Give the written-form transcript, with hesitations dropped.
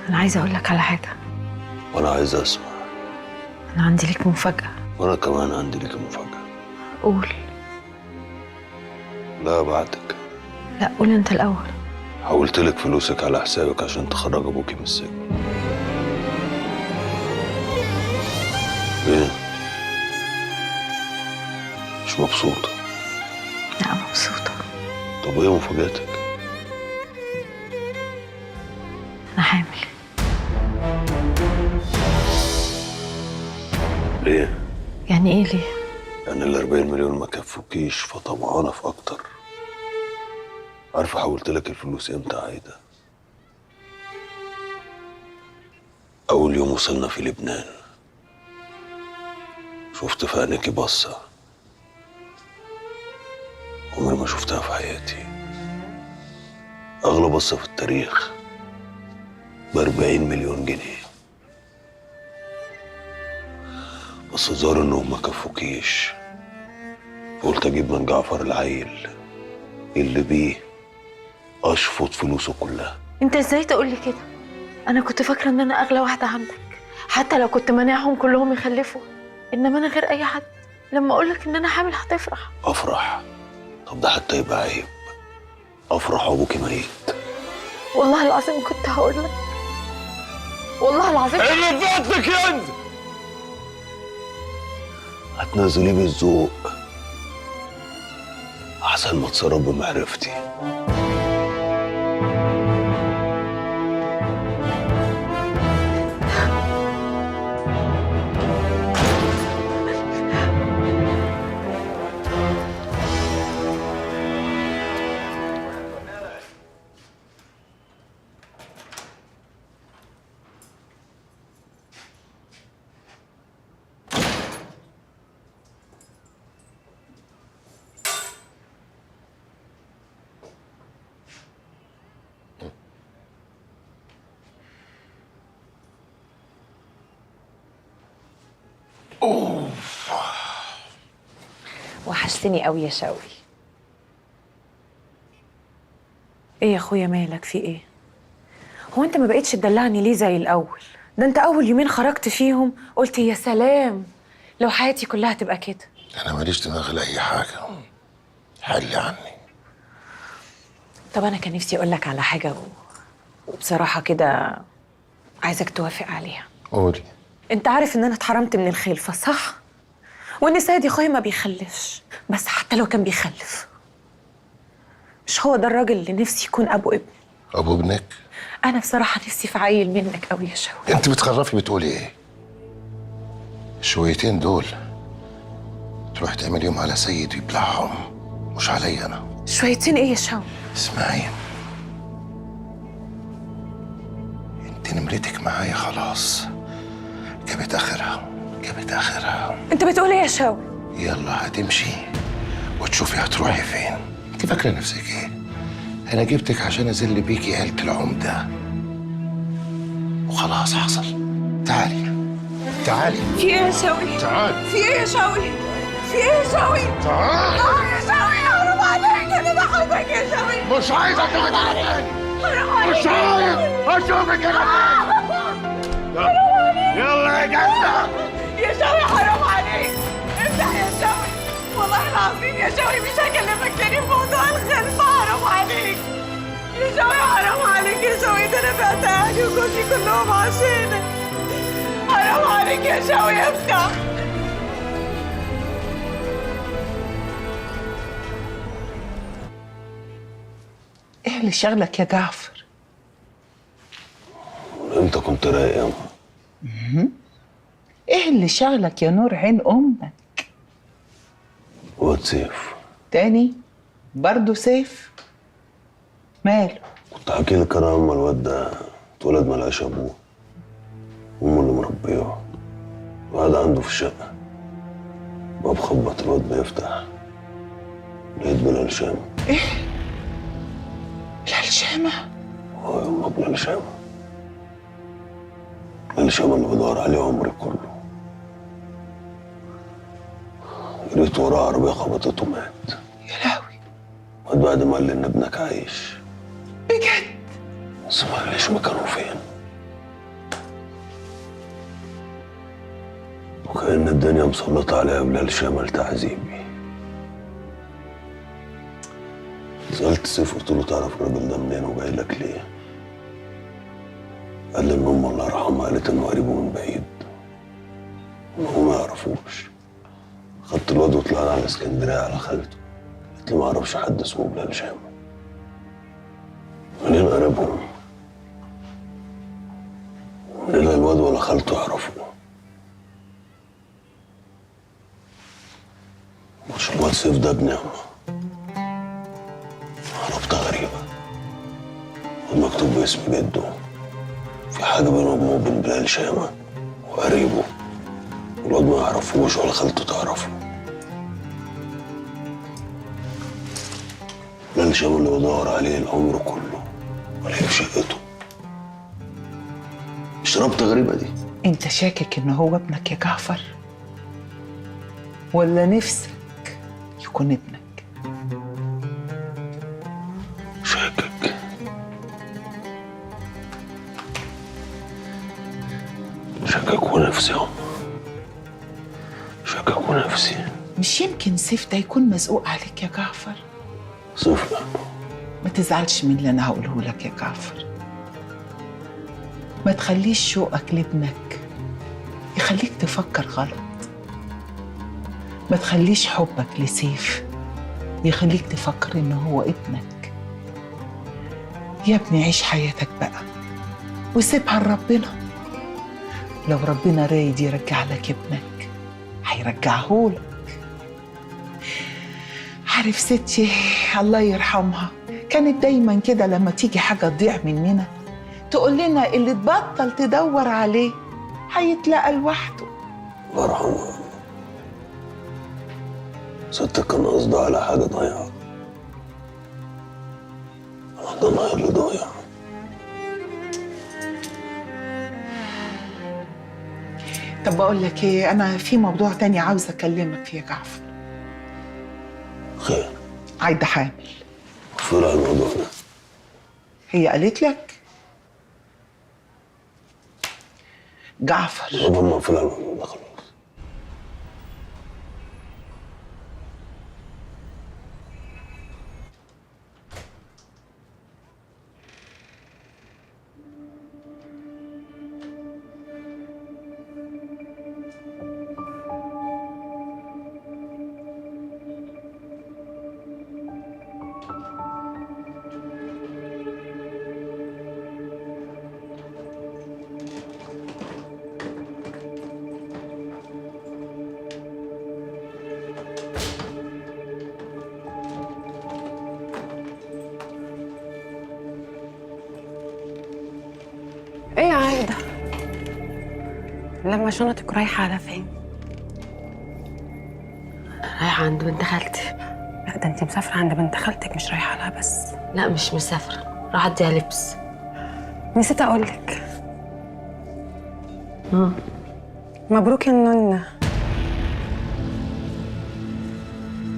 أنا عايزة أقول لك على حاجة. وأنا عايز أسمع. أنا عندي ليك مفاجأة. وأنا كمان عندي ليك مفاجأة. قول. لا بعدك. لا قول أنت الأول. حولت لك فلوسك على حسابك عشان تخرج أبوكي من السجن. إيه؟ مش مبسوطة؟ لا مبسوطة. طب إيه مفاجأتك؟ أنا حامل. ليه؟ يعني إيه ليه؟ يعني ال40 مليون ما كفوكيش فطمعانة في أكتر. عارفة حولت لك الفلوس إمتى عايدة؟ أول يوم وصلنا في لبنان شفت في عينيكي بصة عمري ما شفتها في حياتي. أغلى بصة في التاريخ ب40 مليون جنيه. بس ظهر إنهم ما كفوكيش، قلت أجيب من جعفر العيل اللي بيه أشفط فلوسه كلها. أنت إزاي تقول لي كده؟ أنا كنت فاكرة إن أنا أغلى واحدة عندك، حتى لو كنت مانعهم كلهم يخلفوا، إنما أنا غير أي حد. لما أقول لك إن أنا حامل هتفرح. أفرح؟ طب ده حتى يبقى عيب. أفرح وأبوكي ميت. والله العظيم كنت هقول لك، والله العظيم. اللي فاتك يا انت هتنزليه بالذوق أحسن ما تصرف بمعرفتي. وحشتني قوي يا شوقي. ايه يا اخويا مالك في ايه؟ هو انت ما بقيتش تدلعني ليه زي الاول؟ ده انت اول يومين خرجت فيهم قلت يا سلام لو حياتي كلها تبقى كده. انا ماليش دماغ لاي حاجه، حلي عني. طب انا كان نفسي اقول لك على حاجه وبصراحه كده عايزك توافق عليها. قولي. انت عارف ان انا اتحرمت من الخلفه صح؟ وان سيد اخويا ما بيخلفش، بس حتى لو كان بيخلف مش هو ده الراجل اللي نفسي يكون ابو ابني. ابو ابنك؟ انا بصراحه نفسي في عيل منك قوي يا شوقي. انت بتخرفي بتقولي ايه؟ الشويتين دول تروح تعمليهم على سيد ويبلعهم، مش علي انا. شويتين ايه يا شوقي؟ اسمعي، انت نمرتك معايا خلاص، جابت اخرها جابت اخرها. انت بتقول ايه يا شوقي؟ يلا هتمشي وتشوفي هتروحي فين. انت فاكره نفسك ايه؟ انا جبتك عشان اذل بيكي عيله العمده وخلاص حصل. تعالي تعالي. في ايه يا شوقي؟ تعالي. في ايه يا شوقي؟ في ايه يا شوقي؟ تعالي. يا شوقي حرام عليك، انا بحبك يا شوقي. مش عايز اشوفك على تاني. حرام عليك. مش عايز اشوفك على تاني. يلا يا جنة. يا شوقي حرام عليك، افتح يا شوقي. والله العظيم يا شوقي مش هكلمك تاني في موضوع الخلفة. حرام عليك يا شوقي، حرام عليك يا شوقي، ده انا بعت اهلي وجوزي كلهم عشانك. حرام عليك يا شوقي افتح. ايه اللي شغلك يا جعفر؟ انت كنت رايق يا ايه اللي شغلك يا نور عين امك؟ واد سيف. تاني برضه سيف؟ ماله؟ كنت حكي لك انا اما الواد ده اتولد ملقاش ابوه، امه اللي مربيه، وقعد عنده في الشقه. باب خبط، الواد بيفتح لقيت بلال شام. ايه؟ بلال شامة؟ اه يما بلال شام. بلال شام اللي بدور عليه عمري كله. جريت وراه عربيه خبطته مات. يا لهوي. واد بعد ما قال لي ان ابنك عايش. بجد؟ بس ما قاليش مكانه فين. وكأن الدنيا مسلطة عليها بلال شمل تعذيبي. سألت سيف قلت له تعرف الراجل ده منين وجاي لك ليه؟ قال لي ان امه الله يرحمها قالت انه قريبه من بعيد وهو ما يعرفوش. خدت الواد وطلعنا على اسكندريه على خالته. قلت لي ما اعرفش حد اسمه بلال شامل. منين قريبهم؟ منين لا الواد ولا خالته يعرفوه؟ مش الواد سيف ده ابن عمه. رابطة غريبة والمكتوب باسم جده. في حاجة بينه وبين بلال شامة وقريبه، والواد ما يعرفوش ولا خالته تعرفه. بلال شامة اللي بدور عليه العمر كله ولاقيه في شقته. مش رابطة غريبة دي؟ انت شاكك ان هو ابنك يا جعفر ولا نفسك يكون ابنك؟ شاكك. شاكك ونفسي يا أم. شاكك ونفسي. مش يمكن سيف ده يكون مزقوق عليك يا جعفر؟ سيف لا. ما تزعلش من اللي انا هقوله لك يا جعفر. ما تخليش شوقك لابنك يخليك تفكر غلط. ما تخليش حبك لسيف يخليك تفكر ان هو ابنك. يا ابني عيش حياتك بقى وسيبها لربنا. لو ربنا رايد يرجع لك ابنك هيرجعهولك. عارف ستي الله يرحمها كانت دايما كده لما تيجي حاجة تضيع مننا تقول لنا اللي تبطل تدور عليه هيتلاقى لوحده. الله يرحمها. ستك كان قصدها على حاجة ضايعة. ده أنا اللي ضايع. طب بقول لك ايه، انا في موضوع تاني عاوزه اكلمك فيه يا جعفر. خير. عايده حامل. فين على الموضوع ده؟ هي قالت لك؟ جعفر بابا ما فين على الموضوع ده خلاص. ايه يا عايدة؟ لما شنطك رايحة على فين؟ رايحة عند بنت خالتي. لا ده انت مسافرة عند بنت خالتك مش رايحة لها بس. لا مش مسافرة، راح اديها لبس. نسيت اقولك. مبروك يا نونة.